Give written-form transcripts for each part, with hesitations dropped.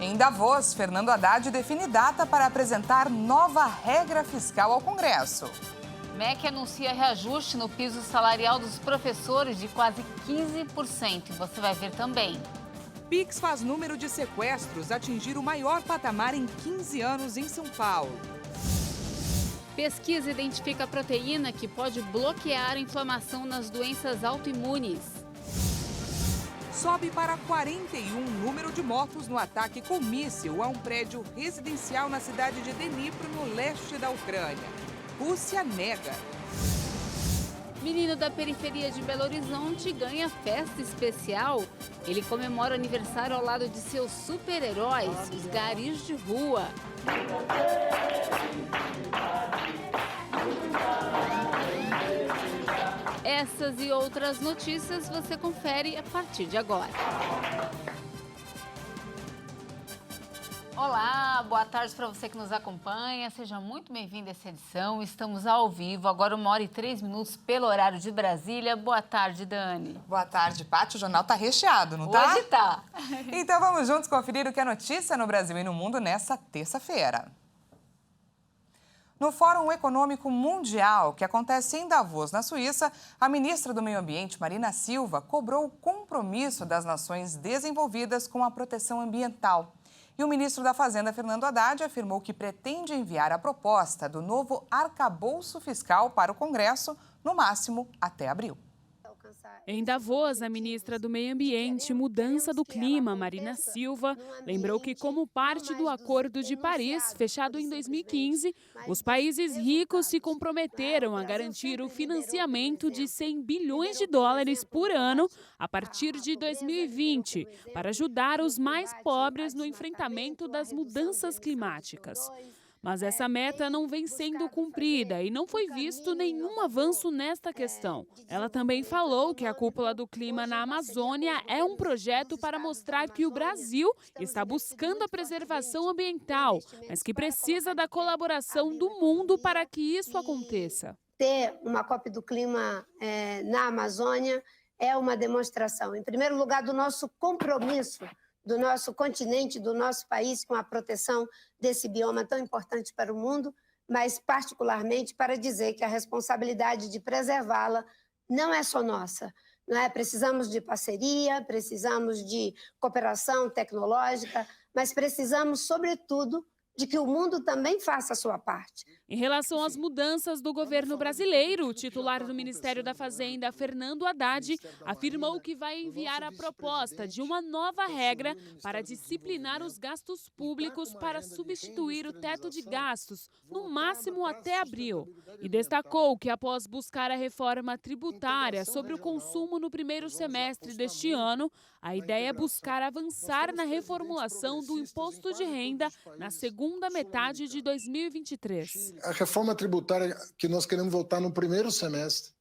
Em Davos, Fernando Haddad define data para apresentar nova regra fiscal ao Congresso. MEC anuncia reajuste no piso salarial dos professores de quase 15%. Você vai ver também. Pix faz número de sequestros atingir o maior patamar em 15 anos em São Paulo. Pesquisa identifica proteína que pode bloquear a inflamação nas doenças autoimunes. Sobe para 41 o número de mortos no ataque com míssil a um prédio residencial na cidade de Dnipro, no leste da Ucrânia. Rússia nega. Menino da periferia de Belo Horizonte ganha festa especial. Ele comemora o aniversário ao lado de seus super-heróis, os garis de rua. Essas e outras notícias você confere a partir de agora. Olá, boa tarde para você que nos acompanha. Seja muito bem-vindo a essa edição. Estamos ao vivo, agora 1h03 pelo horário de Brasília. Boa tarde, Dani. Boa tarde, Paty. O jornal tá recheado, não tá? Hoje tá. Então vamos juntos conferir o que é notícia no Brasil e no mundo nessa terça-feira. No Fórum Econômico Mundial, que acontece em Davos, na Suíça, a ministra do Meio Ambiente, Marina Silva, cobrou o compromisso das nações desenvolvidas com a proteção ambiental. E o ministro da Fazenda, Fernando Haddad, afirmou que pretende enviar a proposta do novo arcabouço fiscal para o Congresso, no máximo até abril. Em Davos, a ministra do Meio Ambiente e Mudança do Clima, Marina Silva, lembrou que, como parte do Acordo de Paris, fechado em 2015, os países ricos se comprometeram a garantir o financiamento de 100 bilhões de dólares por ano a partir de 2020, para ajudar os mais pobres no enfrentamento das mudanças climáticas. Mas essa meta não vem sendo cumprida e não foi visto nenhum avanço nesta questão. Ela também falou que a Cúpula do Clima na Amazônia é um projeto para mostrar que o Brasil está buscando a preservação ambiental, mas que precisa da colaboração do mundo para que isso aconteça. Ter uma COP do Clima na Amazônia é uma demonstração, em primeiro lugar, do nosso compromisso do nosso continente, do nosso país, com a proteção desse bioma tão importante para o mundo, mas particularmente para dizer que a responsabilidade de preservá-la não é só nossa. Não é? Precisamos de parceria, precisamos de cooperação tecnológica, mas precisamos, sobretudo, de que o mundo também faça a sua parte. Em relação às mudanças do governo brasileiro, o titular do Ministério da Fazenda, Fernando Haddad, afirmou que vai enviar a proposta de uma nova regra para disciplinar os gastos públicos para substituir o teto de gastos, no máximo até abril. E destacou que, após buscar a reforma tributária sobre o consumo no primeiro semestre deste ano, a ideia é buscar avançar na reformulação do imposto de renda na segunda metade de 2023. A reforma tributária que nós queremos votar no primeiro semestre.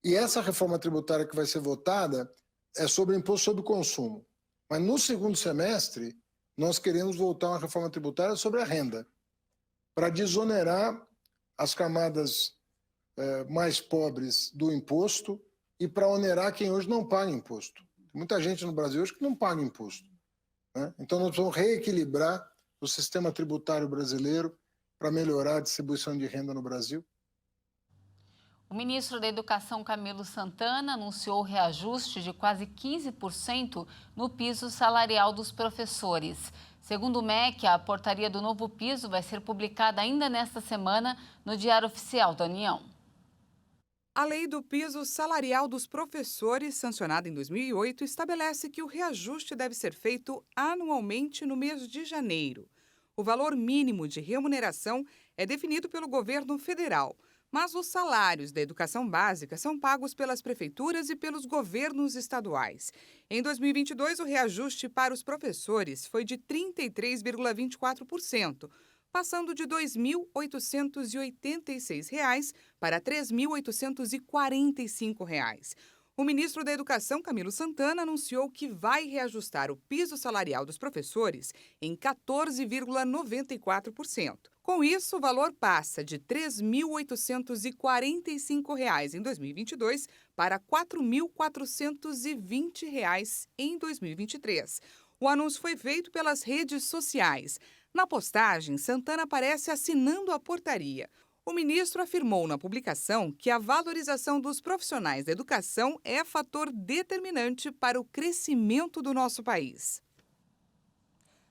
E essa reforma tributária que vai ser votada é sobre o imposto sobre o consumo. Mas no segundo semestre, nós queremos votar uma reforma tributária sobre a renda, para desonerar as camadas mais pobres do imposto e para onerar quem hoje não paga imposto. Tem muita gente no Brasil hoje que não paga imposto, né? Então nós vamos reequilibrar o sistema tributário brasileiro para melhorar a distribuição de renda no Brasil. O ministro da Educação, Camilo Santana, anunciou o reajuste de quase 15% no piso salarial dos professores. Segundo o MEC, a portaria do novo piso vai ser publicada ainda nesta semana no Diário Oficial da União. A Lei do Piso Salarial dos Professores, sancionada em 2008, estabelece que o reajuste deve ser feito anualmente no mês de janeiro. O valor mínimo de remuneração é definido pelo governo federal, mas os salários da educação básica são pagos pelas prefeituras e pelos governos estaduais. Em 2022, o reajuste para os professores foi de 33,24%, passando de R$ 2.886 para R$ 3.845. O ministro da Educação, Camilo Santana, anunciou que vai reajustar o piso salarial dos professores em 14,94%. Com isso, o valor passa de R$ 3.845 em 2022 para R$ 4.420 em 2023. O anúncio foi feito pelas redes sociais. Na postagem, Santana aparece assinando a portaria. O ministro afirmou na publicação que a valorização dos profissionais da educação é fator determinante para o crescimento do nosso país.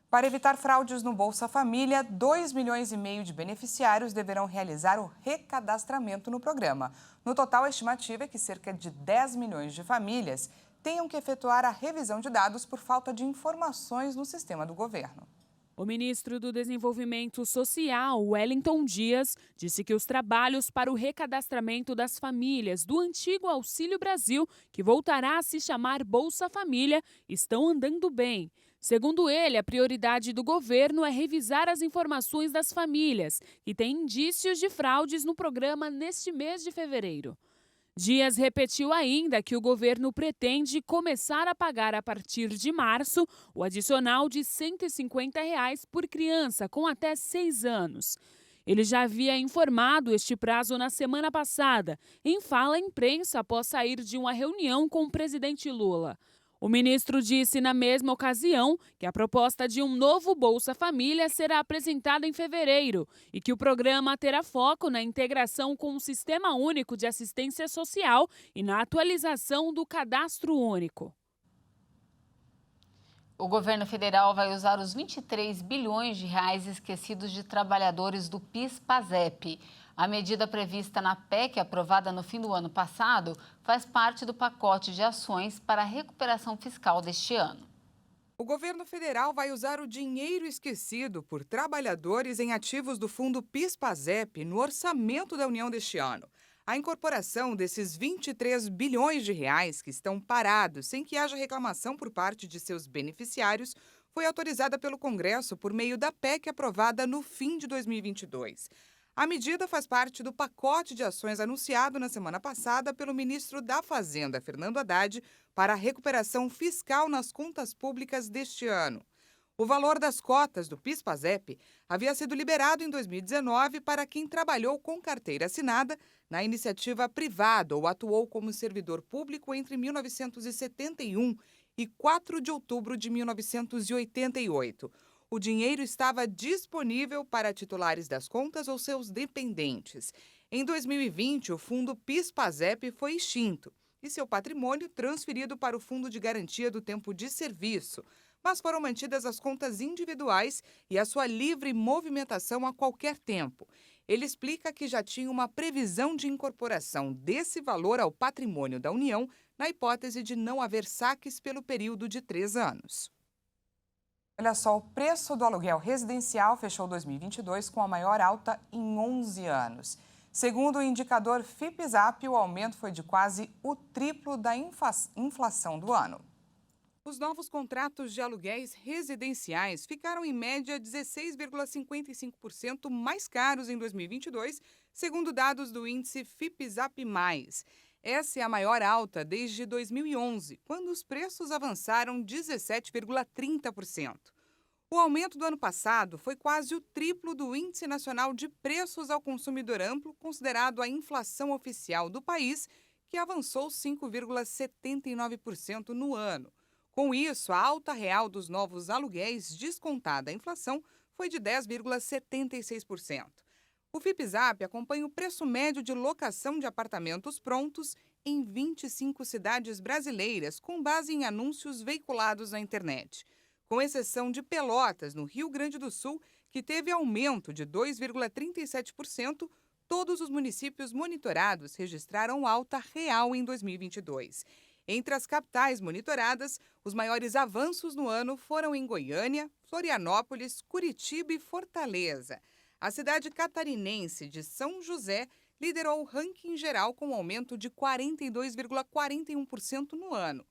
Para evitar fraudes no Bolsa Família, 2,5 milhões de beneficiários deverão realizar o recadastramento no programa. No total, a estimativa é que cerca de 10 milhões de famílias tenham que efetuar a revisão de dados por falta de informações no sistema do governo. O ministro do Desenvolvimento Social, Wellington Dias, disse que os trabalhos para o recadastramento das famílias do antigo Auxílio Brasil, que voltará a se chamar Bolsa Família, estão andando bem. Segundo ele, a prioridade do governo é revisar as informações das famílias, que têm indícios de fraudes no programa neste mês de fevereiro. Dias repetiu ainda que o governo pretende começar a pagar a partir de março o adicional de R$ 150 por criança com até 6 anos. Ele já havia informado este prazo na semana passada, em fala à imprensa após sair de uma reunião com o presidente Lula. O ministro disse na mesma ocasião que a proposta de um novo Bolsa Família será apresentada em fevereiro e que o programa terá foco na integração com o Sistema Único de Assistência Social e na atualização do Cadastro Único. O governo federal vai usar os 23 bilhões de reais esquecidos de trabalhadores do PIS/PASEP. A medida prevista na PEC, aprovada no fim do ano passado, faz parte do pacote de ações para a recuperação fiscal deste ano. O governo federal vai usar o dinheiro esquecido por trabalhadores em ativos do fundo PIS/PASEP no orçamento da União deste ano. A incorporação desses 23 bilhões de reais que estão parados sem que haja reclamação por parte de seus beneficiários foi autorizada pelo Congresso por meio da PEC aprovada no fim de 2022. A medida faz parte do pacote de ações anunciado na semana passada pelo ministro da Fazenda, Fernando Haddad, para a recuperação fiscal nas contas públicas deste ano. O valor das cotas do PIS/PASEP havia sido liberado em 2019 para quem trabalhou com carteira assinada na iniciativa privada ou atuou como servidor público entre 1971 e 4 de outubro de 1988. O dinheiro estava disponível para titulares das contas ou seus dependentes. Em 2020, o fundo PIS/PASEP foi extinto e seu patrimônio transferido para o Fundo de Garantia do Tempo de Serviço, mas foram mantidas as contas individuais e a sua livre movimentação a qualquer tempo. Ele explica que já tinha uma previsão de incorporação desse valor ao patrimônio da União na hipótese de não haver saques pelo período de 3 anos. Olha só, o preço do aluguel residencial fechou 2022 com a maior alta em 11 anos. Segundo o indicador FIPZAP, o aumento foi de quase o triplo da inflação do ano. Os novos contratos de aluguéis residenciais ficaram em média 16,55% mais caros em 2022, segundo dados do índice FIPZAP+. Essa é a maior alta desde 2011, quando os preços avançaram 17,30%. O aumento do ano passado foi quase o triplo do Índice Nacional de Preços ao Consumidor Amplo, considerado a inflação oficial do país, que avançou 5,79% no ano. Com isso, a alta real dos novos aluguéis, descontada a inflação, foi de 10,76%. O FIPZAP acompanha o preço médio de locação de apartamentos prontos em 25 cidades brasileiras, com base em anúncios veiculados na internet. Com exceção de Pelotas, no Rio Grande do Sul, que teve aumento de 2,37%, todos os municípios monitorados registraram alta real em 2022. Entre as capitais monitoradas, os maiores avanços no ano foram em Goiânia, Florianópolis, Curitiba e Fortaleza. A cidade catarinense de São José liderou o ranking geral com um aumento de 42,41% no ano.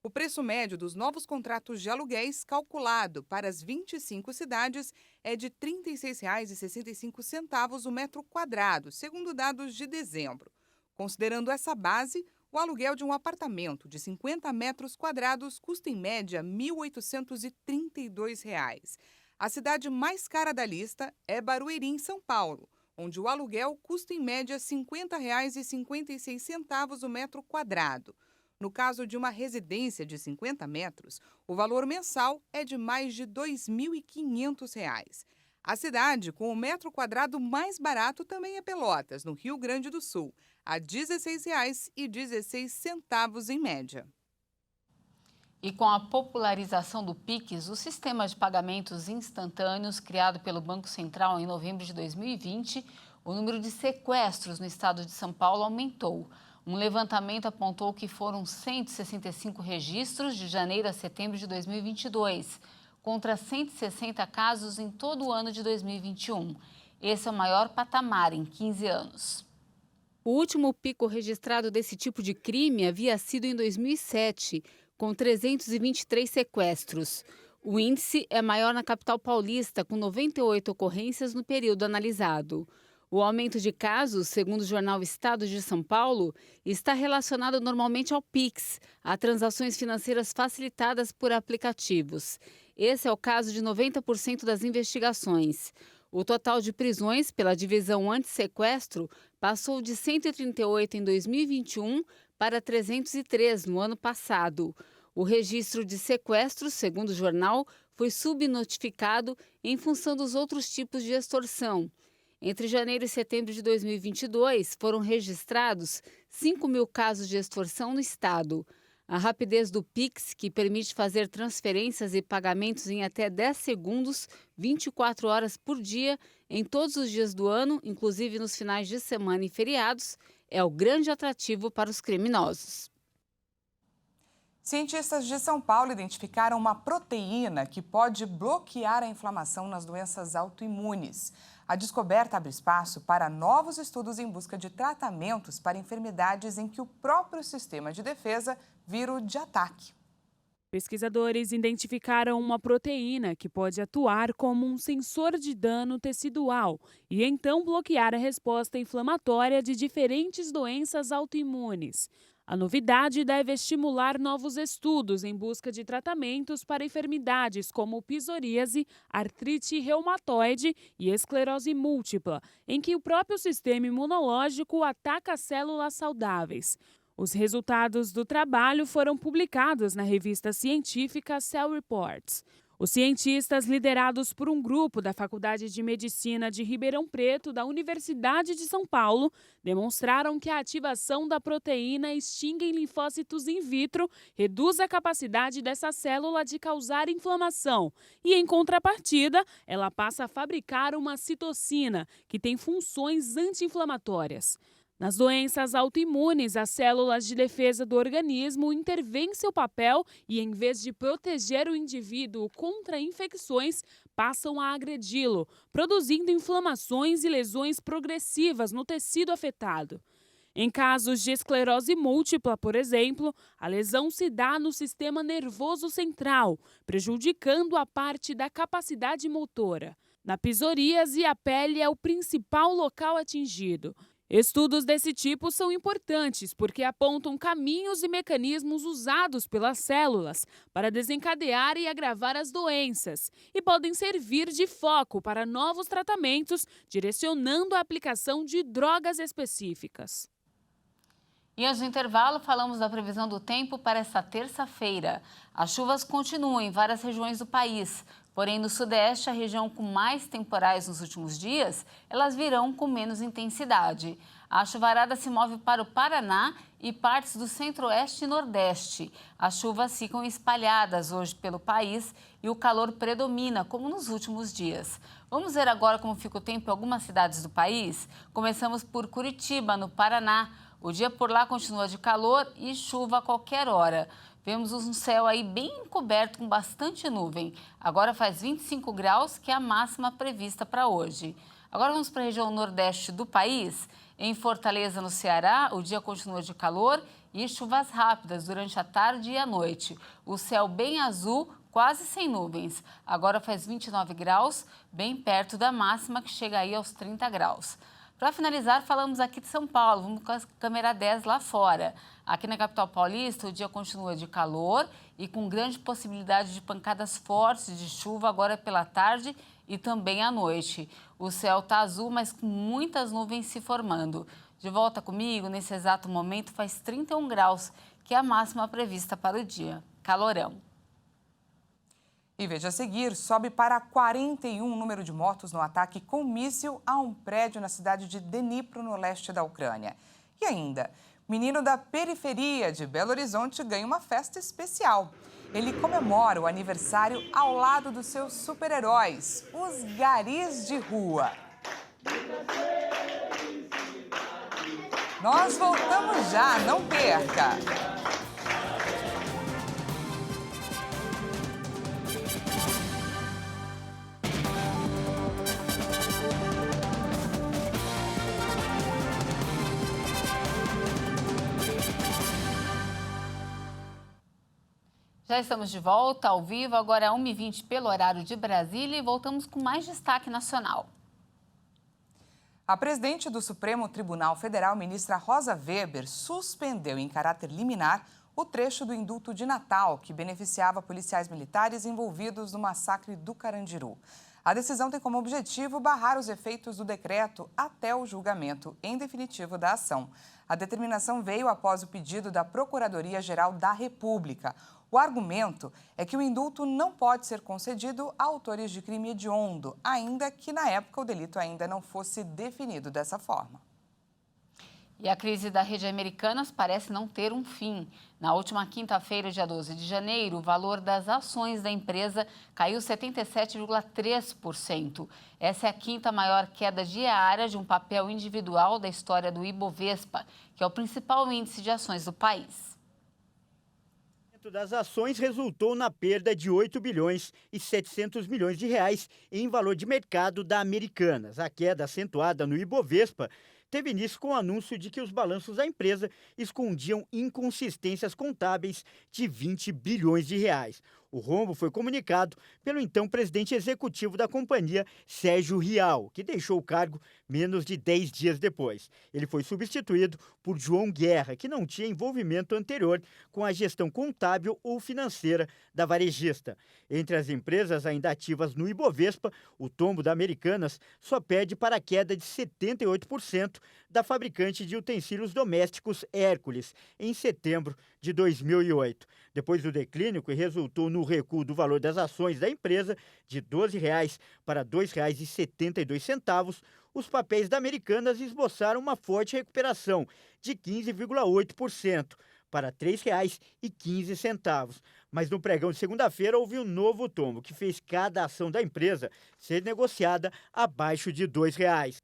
O preço médio dos novos contratos de aluguéis, calculado para as 25 cidades, é de R$ 36,65 o metro quadrado, segundo dados de dezembro. Considerando essa base, o aluguel de um apartamento de 50 metros quadrados custa, em média, R$ 1.832. A cidade mais cara da lista é Barueri, em São Paulo, onde o aluguel custa, em média, R$ 50,56 o metro quadrado. No caso de uma residência de 50 metros, o valor mensal é de mais de R$ 2.500. A cidade com o metro quadrado mais barato também é Pelotas, no Rio Grande do Sul, a R$ 16,16 em média. E com a popularização do Pix, o sistema de pagamentos instantâneos criado pelo Banco Central em novembro de 2020, o número de sequestros no estado de São Paulo aumentou. Um levantamento apontou que foram 165 registros de janeiro a setembro de 2022, contra 160 casos em todo o ano de 2021. Esse é o maior patamar em 15 anos. O último pico registrado desse tipo de crime havia sido em 2007, com 323 sequestros. O índice é maior na capital paulista, com 98 ocorrências no período analisado. O aumento de casos, segundo o jornal Estado de São Paulo, está relacionado normalmente ao Pix, a transações financeiras facilitadas por aplicativos. Esse é o caso de 90% das investigações. O total de prisões pela divisão anti-sequestro passou de 138 em 2021 para 303 no ano passado. O registro de sequestros, segundo o jornal, foi subnotificado em função dos outros tipos de extorsão. Entre janeiro e setembro de 2022, foram registrados 5.000 casos de extorsão no estado. A rapidez do Pix, que permite fazer transferências e pagamentos em até 10 segundos, 24 horas por dia, em todos os dias do ano, inclusive nos finais de semana e feriados, é o grande atrativo para os criminosos. Cientistas de São Paulo identificaram uma proteína que pode bloquear a inflamação nas doenças autoimunes. A descoberta abre espaço para novos estudos em busca de tratamentos para enfermidades em que o próprio sistema de defesa vira o de ataque. Pesquisadores identificaram uma proteína que pode atuar como um sensor de dano tecidual e então bloquear a resposta inflamatória de diferentes doenças autoimunes. A novidade deve estimular novos estudos em busca de tratamentos para enfermidades como psoríase, artrite reumatoide e esclerose múltipla, em que o próprio sistema imunológico ataca células saudáveis. Os resultados do trabalho foram publicados na revista científica Cell Reports. Os cientistas, liderados por um grupo da Faculdade de Medicina de Ribeirão Preto, da Universidade de São Paulo, demonstraram que a ativação da proteína extingue em linfócitos in vitro reduz a capacidade dessa célula de causar inflamação e, em contrapartida, ela passa a fabricar uma citocina, que tem funções anti-inflamatórias. Nas doenças autoimunes, as células de defesa do organismo intervêm seu papel e, em vez de proteger o indivíduo contra infecções, passam a agredi-lo, produzindo inflamações e lesões progressivas no tecido afetado. Em casos de esclerose múltipla, por exemplo, a lesão se dá no sistema nervoso central, prejudicando a parte da capacidade motora. Na psoríase, a pele é o principal local atingido. Estudos desse tipo são importantes porque apontam caminhos e mecanismos usados pelas células para desencadear e agravar as doenças e podem servir de foco para novos tratamentos, direcionando a aplicação de drogas específicas. E antes do intervalo, falamos da previsão do tempo para esta terça-feira. As chuvas continuam em várias regiões do país. Porém, no Sudeste, a região com mais temporais nos últimos dias, elas virão com menos intensidade. A chuvarada se move para o Paraná e partes do Centro-Oeste e Nordeste. As chuvas ficam espalhadas hoje pelo país e o calor predomina, como nos últimos dias. Vamos ver agora como fica o tempo em algumas cidades do país? Começamos por Curitiba, no Paraná. O dia por lá continua de calor e chuva a qualquer hora. Vemos um céu aí bem encoberto com bastante nuvem. Agora faz 25 graus, que é a máxima prevista para hoje. Agora vamos para a região nordeste do país. Em Fortaleza, no Ceará, o dia continua de calor e chuvas rápidas durante a tarde e a noite. O céu bem azul, quase sem nuvens. Agora faz 29 graus, bem perto da máxima, que chega aí aos 30 graus. Para finalizar, falamos aqui de São Paulo, vamos com a câmera 10 lá fora. Aqui na capital paulista, o dia continua de calor e com grande possibilidade de pancadas fortes de chuva agora pela tarde e também à noite. O céu está azul, mas com muitas nuvens se formando. De volta comigo, nesse exato momento, faz 31 graus, que é a máxima prevista para o dia. Calorão. E veja a seguir, sobe para 41 o número de mortos no ataque com míssil a um prédio na cidade de Dnipro, no leste da Ucrânia. E ainda, menino da periferia de Belo Horizonte ganha uma festa especial. Ele comemora o aniversário ao lado dos seus super-heróis, os garis de rua. Nós voltamos já, não perca! Já estamos de volta ao vivo, agora é 1h20 pelo horário de Brasília e voltamos com mais destaque nacional. A presidente do Supremo Tribunal Federal, ministra Rosa Weber, suspendeu em caráter liminar o trecho do indulto de Natal que beneficiava policiais militares envolvidos no massacre do Carandiru. A decisão tem como objetivo barrar os efeitos do decreto até o julgamento em definitivo da ação. A determinação veio após o pedido da Procuradoria-Geral da República. O argumento é que o indulto não pode ser concedido a autores de crime hediondo, ainda que na época o delito ainda não fosse definido dessa forma. E a crise da rede Americanas parece não ter um fim. Na última quinta-feira, dia 12 de janeiro, o valor das ações da empresa caiu 77,3%. Essa é a quinta maior queda diária de um papel individual da história do Ibovespa, que é o principal índice de ações do país. O das ações resultou na perda de 8 bilhões e 700 milhões de reais em valor de mercado da Americanas. A queda acentuada no Ibovespa teve início com o anúncio de que os balanços da empresa escondiam inconsistências contábeis de 20 bilhões de reais. O rombo foi comunicado pelo então presidente executivo da companhia, Sérgio Rial, que deixou o cargo menos de 10 dias depois. Ele foi substituído por João Guerra, que não tinha envolvimento anterior com a gestão contábil ou financeira da varejista. Entre as empresas ainda ativas no Ibovespa, o tombo da Americanas só perde para a queda de 78% da fabricante de utensílios domésticos Hércules, em setembro de 2008. Depois do declínio, que resultou no recuo do valor das ações da empresa de R$ 12,00 para R$ 2,72, os papéis da Americanas esboçaram uma forte recuperação de 15,8% para R$ 3,15. Mas no pregão de segunda-feira houve um novo tombo, que fez cada ação da empresa ser negociada abaixo de R$ 2,00.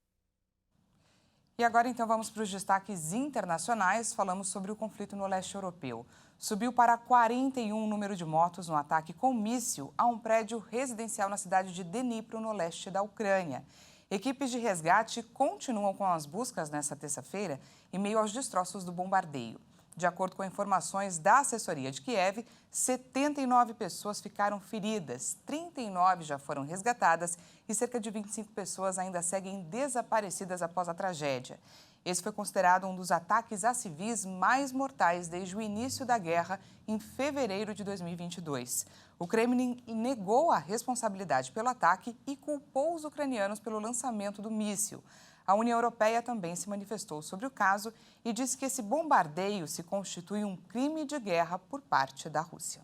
E agora, então, vamos para os destaques internacionais. Falamos sobre o conflito no leste europeu. Subiu para 41 o número de mortos no ataque com míssil a um prédio residencial na cidade de Dnipro, no leste da Ucrânia. Equipes de resgate continuam com as buscas nesta terça-feira em meio aos destroços do bombardeio. De acordo com informações da assessoria de Kiev, 79 pessoas ficaram feridas, 39 já foram resgatadas e cerca de 25 pessoas ainda seguem desaparecidas após a tragédia. Esse foi considerado um dos ataques a civis mais mortais desde o início da guerra, em fevereiro de 2022. O Kremlin negou a responsabilidade pelo ataque e culpou os ucranianos pelo lançamento do míssil. A União Europeia também se manifestou sobre o caso e disse que esse bombardeio se constitui um crime de guerra por parte da Rússia.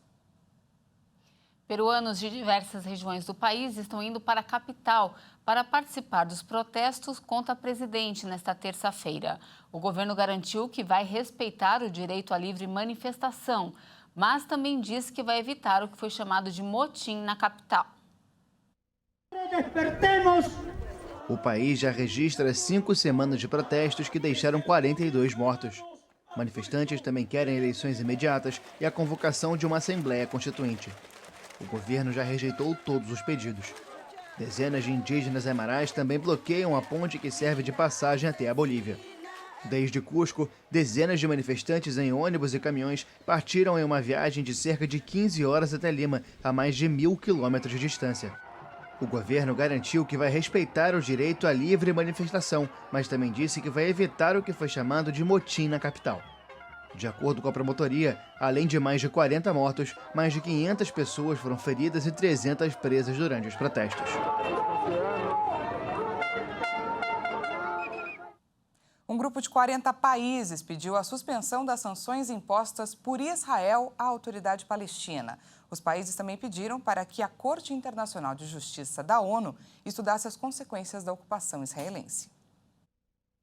Peruanos de diversas regiões do país estão indo para a capital para participar dos protestos contra a presidente nesta terça-feira. O governo garantiu que vai respeitar o direito à livre manifestação, mas também disse que vai evitar o que foi chamado de motim na capital. O país já registra 5 semanas de protestos que deixaram 42 mortos. Manifestantes também querem eleições imediatas e a convocação de uma Assembleia Constituinte. O governo já rejeitou todos os pedidos. Dezenas de indígenas aimarás também bloqueiam a ponte que serve de passagem até a Bolívia. Desde Cusco, dezenas de manifestantes em ônibus e caminhões partiram em uma viagem de cerca de 15 horas até Lima, a mais de 1.000 quilômetros de distância. O governo garantiu que vai respeitar o direito à livre manifestação, mas também disse que vai evitar o que foi chamado de motim na capital. De acordo com a promotoria, além de mais de 40 mortos, mais de 500 pessoas foram feridas e 300 presas durante os protestos. Um grupo de 40 países pediu a suspensão das sanções impostas por Israel à autoridade palestina. Os países também pediram para que a Corte Internacional de Justiça da ONU estudasse as consequências da ocupação israelense.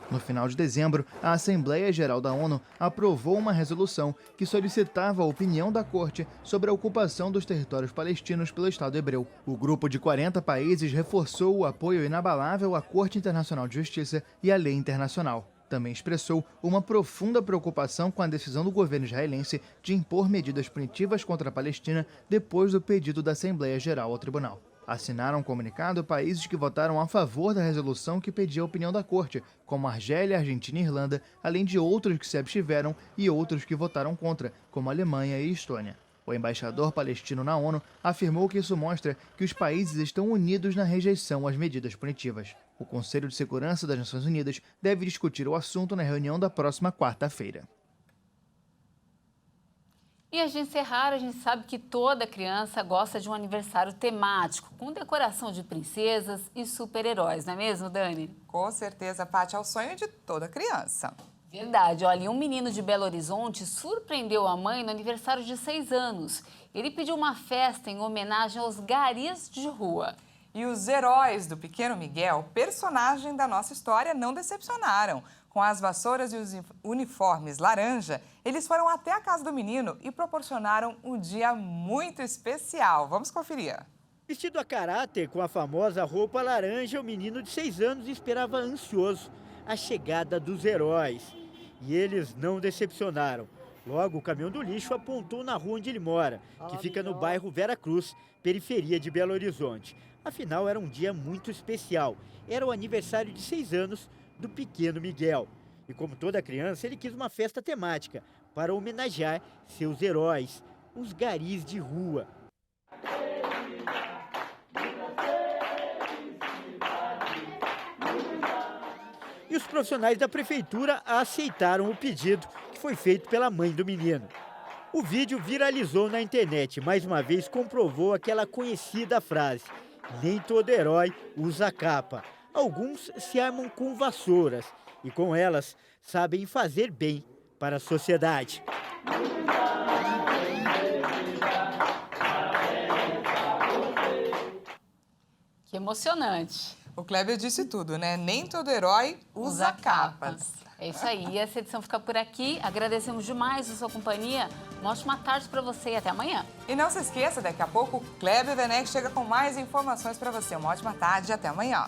No final de dezembro, a Assembleia Geral da ONU aprovou uma resolução que solicitava a opinião da Corte sobre a ocupação dos territórios palestinos pelo Estado hebreu. O grupo de 40 países reforçou o apoio inabalável à Corte Internacional de Justiça e à lei internacional. Também expressou uma profunda preocupação com a decisão do governo israelense de impor medidas punitivas contra a Palestina depois do pedido da Assembleia Geral ao tribunal. Assinaram um comunicado países que votaram a favor da resolução que pedia a opinião da Corte, como Argélia, Argentina e Irlanda, além de outros que se abstiveram e outros que votaram contra, como Alemanha e Estônia. O embaixador palestino na ONU afirmou que isso mostra que os países estão unidos na rejeição às medidas punitivas. O Conselho de Segurança das Nações Unidas deve discutir o assunto na reunião da próxima quarta-feira. E antes de encerrar, a gente sabe que toda criança gosta de um aniversário temático, com decoração de princesas e super-heróis, não é mesmo, Dani? Com certeza, Paty, é o sonho de toda criança. Verdade. Olha, e um menino de Belo Horizonte surpreendeu a mãe no aniversário de 6 anos. Ele pediu uma festa em homenagem aos garis de rua. E os heróis do Pequeno Miguel, personagem da nossa história, não decepcionaram. Com as vassouras e os uniformes laranja, eles foram até a casa do menino e proporcionaram um dia muito especial. Vamos conferir. Vestido a caráter com a famosa roupa laranja, o menino de 6 anos esperava ansioso a chegada dos heróis. E eles não decepcionaram. Logo, o caminhão do lixo apontou na rua onde ele mora, que fica no bairro Vera Cruz, periferia de Belo Horizonte. Afinal, era um dia muito especial. Era o aniversário de 6 anos do Pequeno Miguel. E como toda criança, ele quis uma festa temática para homenagear seus heróis, os garis de rua. E os profissionais da prefeitura aceitaram o pedido que foi feito pela mãe do menino. O vídeo viralizou na internet, mais uma vez comprovou aquela conhecida frase: nem todo herói usa capa. Alguns se armam com vassouras e com elas sabem fazer bem para a sociedade. Que emocionante. O Kleber disse tudo, né? Nem todo herói usa capas. É isso aí. E essa edição fica por aqui. Agradecemos demais a sua companhia. Uma ótima tarde para você e até amanhã. E não se esqueça, daqui a pouco o Kleber Werneck chega com mais informações para você. Uma ótima tarde e até amanhã.